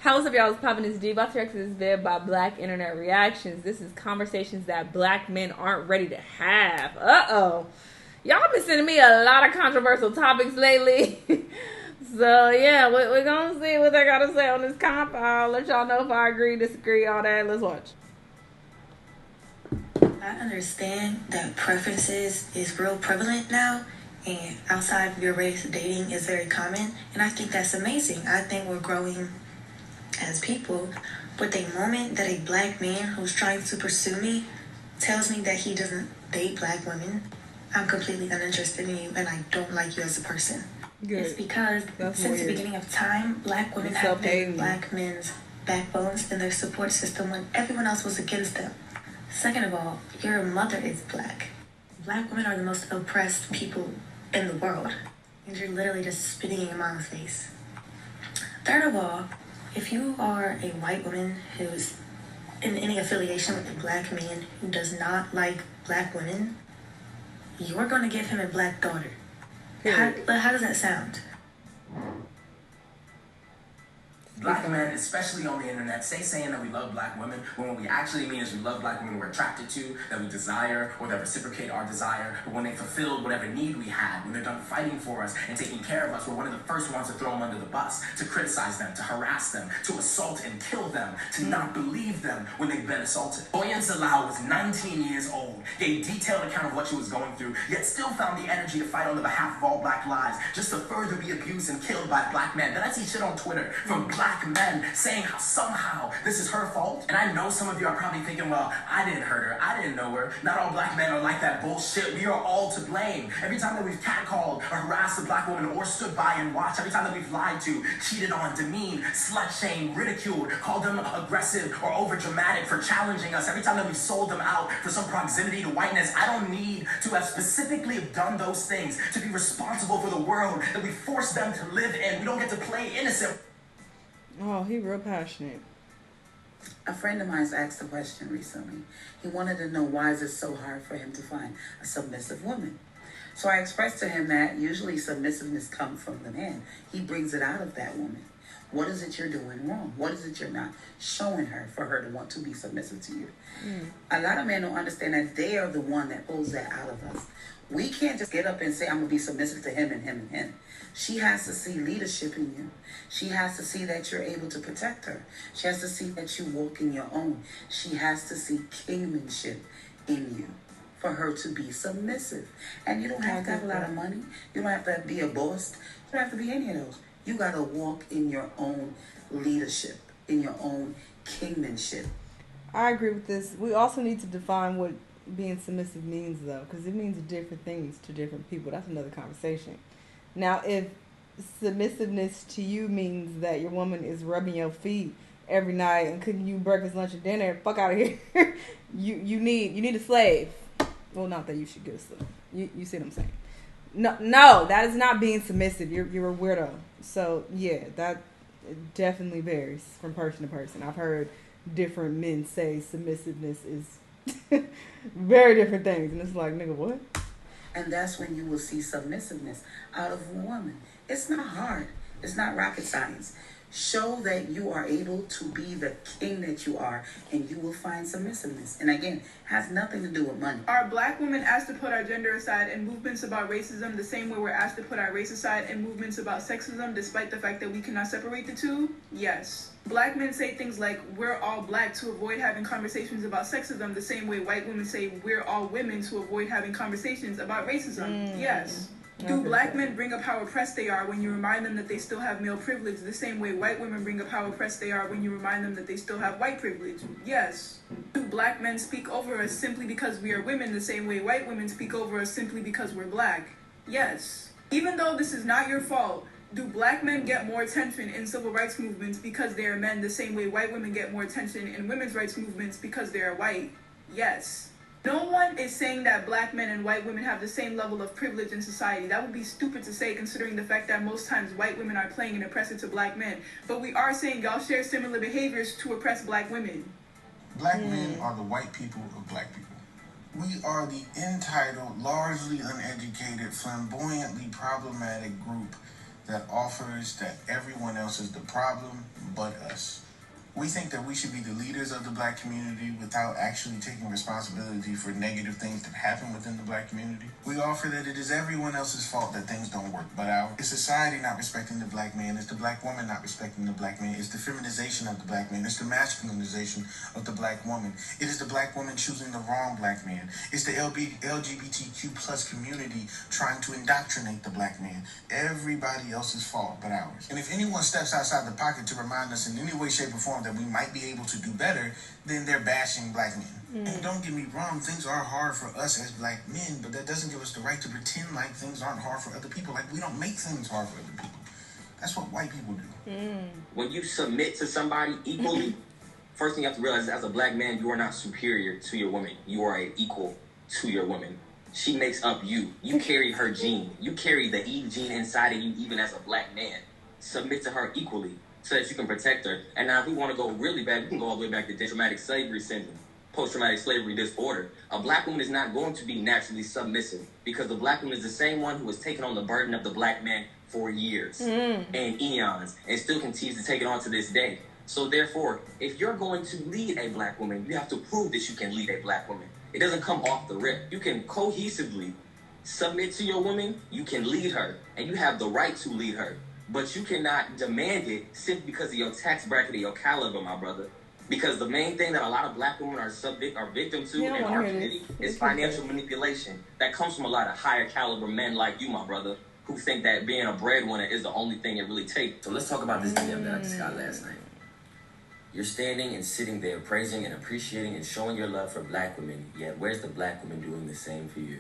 How's up, y'all? It's popping this D. About to react to this vid by Black Internet Reactions. This is conversations that black men aren't ready to have. Uh-oh. Y'all been sending me a lot of controversial topics lately. So, yeah, we're going to see what they got to say on this comp. I'll let y'all know if I agree, disagree, all that. Let's watch. I understand that preferences is real prevalent now, and outside of your race, dating is very common, and I think that's amazing. I think we're growing as people, but the moment that a black man who's trying to pursue me tells me that he doesn't date black women, I'm completely uninterested in you and I don't like you as a person. Good. It's because since the beginning of time, black women have been black men's backbones in their support system when everyone else was against them. Second of all, your mother is black. Black women are the most oppressed people in the world, and you're literally just spitting in your mom's face. Third of all, if you are a white woman who's in any affiliation with a black man who does not like black women, you're going to give him a black daughter. How does that sound? Black men, especially on the internet, saying that we love black women when what we actually mean is we love black women we're attracted to, that we desire, or that reciprocate our desire. But when they fulfill whatever need we had, when they're done fighting for us and taking care of us, we're one of the first ones to throw them under the bus, to criticize them, to harass them, to assault and kill them, to not believe them when they've been assaulted. Oyen Salau was 19 years old, gave detailed account of what she was going through, yet still found the energy to fight on the behalf of all black lives, just to further be abused and killed by black men. Then I see shit on Twitter from black men saying how somehow this is her fault. And I know some of you are probably thinking, well, I didn't hurt her, I didn't know her. Not all black men are like that bullshit. We are all to blame. Every time that we've catcalled or harassed a black woman or stood by and watched, every time that we've lied to, cheated on, demeaned, slut-shamed, ridiculed, called them aggressive or over-dramatic for challenging us, every time that we've sold them out for some proximity to whiteness, I don't need to have specifically have done those things to be responsible for the world that we forced them to live in. We don't get to play innocent. Oh, he real passionate. A friend of mine asked a question recently. He wanted to know why is it so hard for him to find a submissive woman. So I expressed to him that usually submissiveness comes from the man. He brings it out of that woman. What is it you're doing wrong? What is it you're not showing her for her to want to be submissive to you? A lot of men don't understand that they are the one that pulls that out of us. We can't just get up and say, I'm going to be submissive to him and him and him. She has to see leadership in you. She has to see that you're able to protect her. She has to see that you walk in your own. She has to see kingmanship in you for her to be submissive. And you don't have to have a lot of money. You don't have to be a boss. You don't have to be any of those. You got to walk in your own leadership, in your own kingmanship. I agree with this. We also need to define what being submissive means, though, because it means different things to different people. That's another conversation. Now, if submissiveness to you means that your woman is rubbing your feet every night and cooking you breakfast, lunch, and dinner, fuck out of here. you need a slave. Well, not that you should get a slave. You see what I'm saying? No, that is not being submissive. You're a weirdo. So yeah, that definitely varies from person to person. I've heard different men say submissiveness is very different things, and it's like, nigga, what? And that's when you will see submissiveness out of a woman. It's not hard. It's not rocket science. Show that you are able to be the king that you are, and you will find submissiveness. And again, has nothing to do with money. Are black women asked to put our gender aside in movements about racism the same way we're asked to put our race aside in movements about sexism, despite the fact that we cannot separate the two? Yes. Black men say things like, we're all black, to avoid having conversations about sexism the same way white women say, we're all women, to avoid having conversations about racism. Yes. Do black men bring up how oppressed they are when you remind them that they still have male privilege the same way white women bring up how oppressed they are when you remind them that they still have white privilege? Yes. Do black men speak over us simply because we are women the same way white women speak over us simply because we're black? Yes. Even though this is not your fault, do black men get more attention in civil rights movements because they are men the same way white women get more attention in women's rights movements because they are white? Yes. No one is saying that black men and white women have the same level of privilege in society. That would be stupid to say, considering the fact that most times white women are playing an oppressor to black men. But we are saying y'all share similar behaviors to oppress black women. Black men are the white people of black people. We are the entitled, largely uneducated, flamboyantly problematic group that offers that everyone else is the problem but us. We think that we should be the leaders of the black community without actually taking responsibility for negative things that happen within the black community. We offer that it is everyone else's fault that things don't work but ours. It's society not respecting the black man. It's the black woman not respecting the black man. It's the feminization of the black man. It's the masculinization of the black woman. It is the black woman choosing the wrong black man. It's the LGBTQ plus community trying to indoctrinate the black man. Everybody else's fault but ours. And if anyone steps outside the pocket to remind us in any way, shape, or form that we might be able to do better, then they're bashing black men. And don't get me wrong, things are hard for us as black men, but that doesn't give us the right to pretend like things aren't hard for other people. Like, we don't make things hard for other people. That's what white people do. When you submit to somebody equally, first thing you have to realize is, as a black man, you are not superior to your woman. You are an equal to your woman. She makes up you. You carry her gene. You carry the Eve gene inside of you, even as a black man. Submit to her equally, so that you can protect her. And now if we want to go really bad, we can go all the way back to traumatic slavery syndrome, post-traumatic slavery disorder. A black woman is not going to be naturally submissive, because the black woman is the same one who has taken on the burden of the black man for years and eons, and still continues to take it on to this day. So therefore, if you're going to lead a black woman, you have to prove that you can lead a black woman. It doesn't come off the rip. You can cohesively submit to your woman, you can lead her, and you have the right to lead her. But you cannot demand it simply because of your tax bracket or your caliber, my brother. Because the main thing that a lot of black women are victim to in our community is financial manipulation. That comes from a lot of higher caliber men like you, my brother, who think that being a breadwinner is the only thing it really takes. So let's talk about this DM that I just got last night. You're standing and sitting there praising and appreciating and showing your love for black women, yet where's the black woman doing the same for you?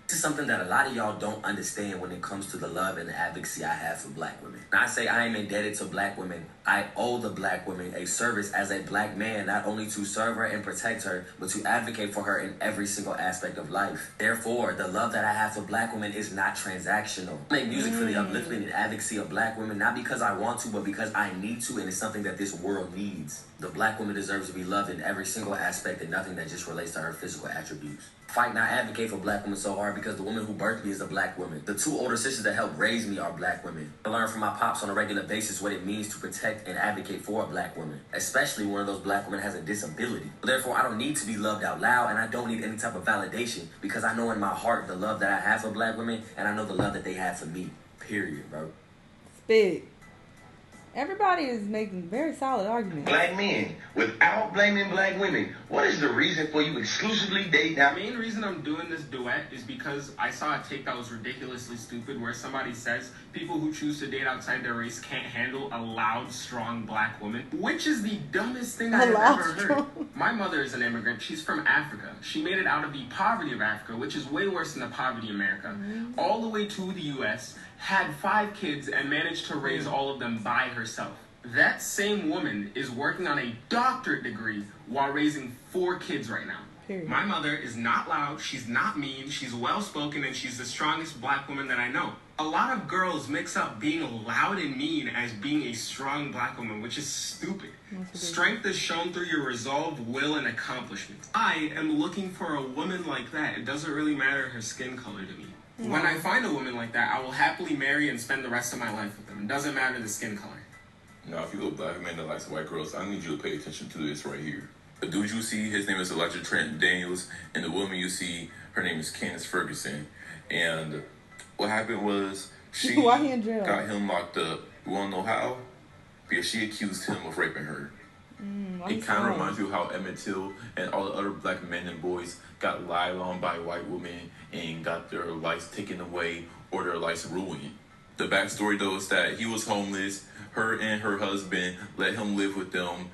This is something that a lot of y'all don't understand when it comes to the love and the advocacy I have for black women. When I say I am indebted to black women, I owe the black woman a service as a black man, not only to serve her and protect her, but to advocate for her in every single aspect of life. Therefore, the love that I have for black women is not transactional. I make music for the uplifting and advocacy of black women, not because I want to, but because I need to, and it's something that this world needs. The black woman deserves to be loved in every single aspect and nothing that just relates to her physical attributes. Fight and I advocate for black women so hard because the woman who birthed me is a black woman. The two older sisters that helped raise me are black women. I learn from my pops on a regular basis what it means to protect and advocate for a black woman, especially one of those black women has a disability. Therefore, I don't need to be loved out loud, and I don't need any type of validation, because I know in my heart the love that I have for black women, and I know the love that they have for me. Period, bro. Spit. Everybody is making very solid arguments. Black men, without blaming black women, what is the reason for you exclusively dating? The main reason I'm doing this duet is because I saw a take that was ridiculously stupid where somebody says people who choose to date outside their race can't handle a loud, strong black woman, which is the dumbest thing I've ever heard. My mother is an immigrant. She's from Africa. She made it out of the poverty of Africa, which is way worse than the poverty of America, all the way to the U.S., had 5 kids and managed to raise all of them by herself. That same woman is working on a doctorate degree while raising 4 kids right now. Period. My mother is not loud, she's not mean, she's well-spoken, and she's the strongest black woman that I know. A lot of girls mix up being loud and mean as being a strong black woman, which is stupid. Strength is shown through your resolve, will, and accomplishment. I am looking for a woman like that. It doesn't really matter her skin color to me. When I find a woman like that, I will happily marry and spend the rest of my life with them. It doesn't matter the skin color. Now, if you're a black man that likes white girls, I need you to pay attention to this right here. The dude you see, his name is Elijah Trent Daniels, and the woman you see, her name is Candace Ferguson. And what happened was she got him locked up. You want to know how? Because she accused him of raping her. It kind of reminds you of how Emmett Till and all the other black men and boys got lied on by white women and got their lives taken away or their lives ruined. The backstory, though, is that he was homeless. Her and her husband let him live with them,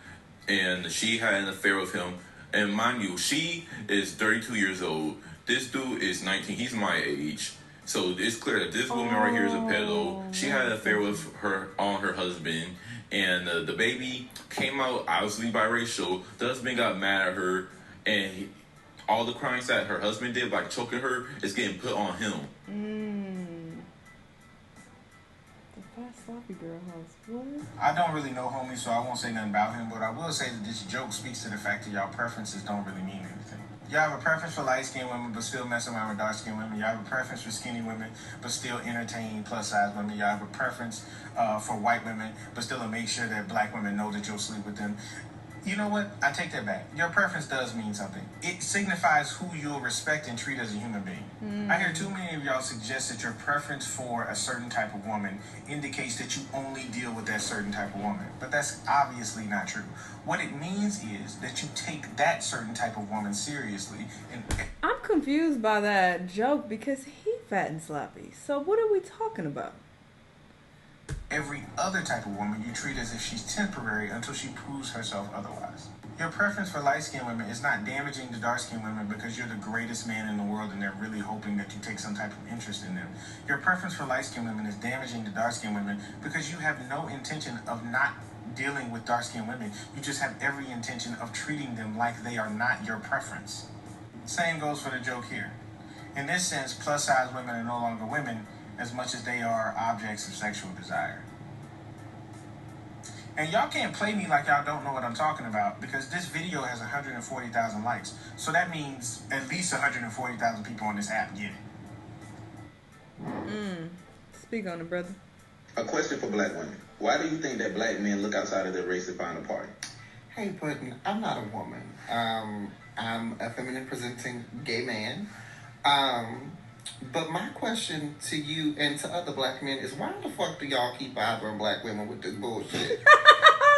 and she had an affair with him. And mind you, she is 32 years old. This dude is 19. He's my age. So it's clear that this woman right here is a pedo. She had an affair with her husband. And the baby came out obviously biracial. The husband got mad at her. And all the crimes that her husband did, like choking her, is getting put on him. The fast sloppy girl house. What? I don't really know homie, so I won't say nothing about him. But I will say that this joke speaks to the fact that y'all preferences don't really mean anything. Y'all have a preference for light-skinned women, but still messing around with dark-skinned women. Y'all have a preference for skinny women, but still entertain plus-size women. Y'all have a preference for white women, but still make sure that black women know that you'll sleep with them. You know what? I take that back. Your preference does mean something. It signifies who you'll respect and treat as a human being. I hear too many of y'all suggest that your preference for a certain type of woman indicates that you only deal with that certain type of woman. But that's obviously not true. What it means is that you take that certain type of woman seriously. And I'm confused by that joke because he fat and sloppy. So what are we talking about? Every other type of woman you treat as if she's temporary until she proves herself otherwise. Your preference for light-skinned women is not damaging to dark-skinned women because you're the greatest man in the world and they're really hoping that you take some type of interest in them. Your preference for light-skinned women is damaging to dark-skinned women because you have no intention of not dealing with dark-skinned women. You just have every intention of treating them like they are not your preference. Same goes for the joke here. In this sense, plus-size women are no longer women as much as they are objects of sexual desire. And y'all can't play me like y'all don't know what I'm talking about because this video has 140,000 likes. So that means at least 140,000 people on this app get it. Speak on it, brother. A question for black women. Why do you think that black men look outside of their race to find a party? Hey, Puddin', I'm not a woman. I'm a feminine presenting gay man. But my question to you and to other black men is, why the fuck do y'all keep bothering black women with this bullshit?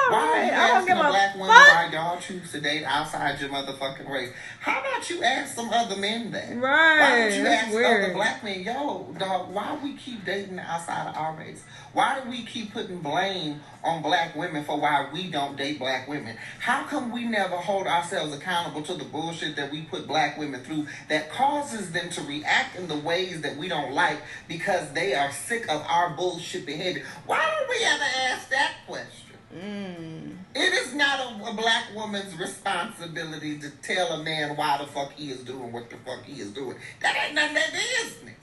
Why are you asking a black woman why y'all choose to date outside your motherfucking race? How about you ask some other men that? Right. Why don't you That's ask weird. other black men, yo, dog, why we keep dating outside of our race? Why do we keep putting blame on black women for why we don't date black women? How come we never hold ourselves accountable to the bullshit that we put black women through that causes them to react in the ways that we don't like because they are sick of our bullshit behavior? Why don't we ever ask that question? It is not a black woman's responsibility to tell a man why the fuck he is doing what the fuck he is doing. That ain't none of their business.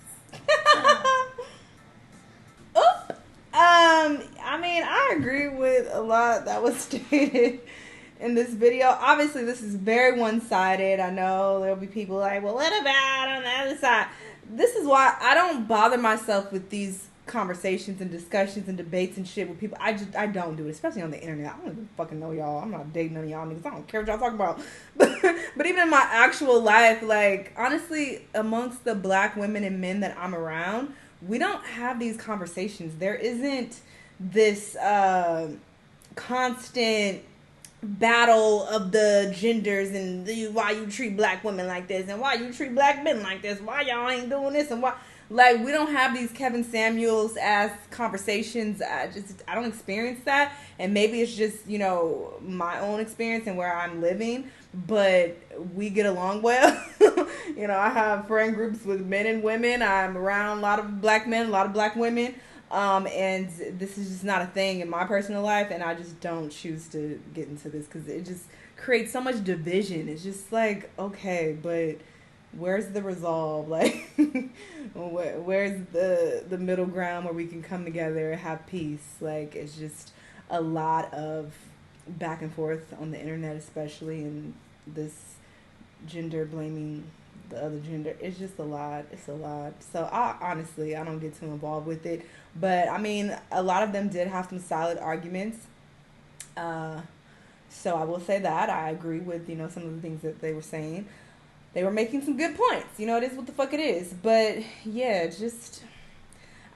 I mean, I agree with a lot that was stated in this video. Obviously, this is very one-sided. I know there'll be people like, well, what about on the other side? This is why I don't bother myself with these conversations and discussions and debates and shit with people. I don't do it, especially on the internet. I don't even fucking know y'all. I'm not dating none of y'all niggas. I don't care what y'all talking about. But even in my actual life, like, honestly, amongst the black women and men that I'm around, we don't have these conversations. There isn't this constant battle of the genders and why you treat black women like this and why you treat black men like this, why y'all ain't doing this and why. Like, we don't have these Kevin Samuels ass conversations. I don't experience that. And maybe it's just, you know, my own experience and where I'm living. But we get along well. You know, I have friend groups with men and women. I'm around a lot of black men, a lot of black women. And this is just not a thing in my personal life. And I just don't choose to get into this because it just creates so much division. It's just like, okay, but where's the resolve? Like, where's the middle ground where we can come together and have peace? Like, it's just a lot of back and forth on the internet, especially, and this gender blaming the other gender. It's just a lot. It's a lot. So I don't get too involved with it. But I mean, a lot of them did have some solid arguments. So I will say that I agree with, you know, some of the things that they were saying. They were making some good points. You know, it is what the fuck it is. But, yeah, just,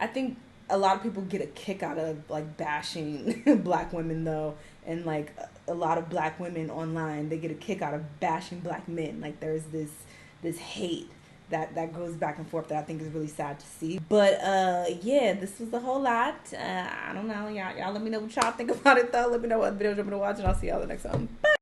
I think a lot of people get a kick out of, like, bashing black women, though. And, like, a lot of black women online, they get a kick out of bashing black men. Like, there's this hate that goes back and forth that I think is really sad to see. But, yeah, this was a whole lot. I don't know. Y'all let me know what y'all think about it, though. Let me know what videos you're going to watch, and I'll see y'all the next time. Bye!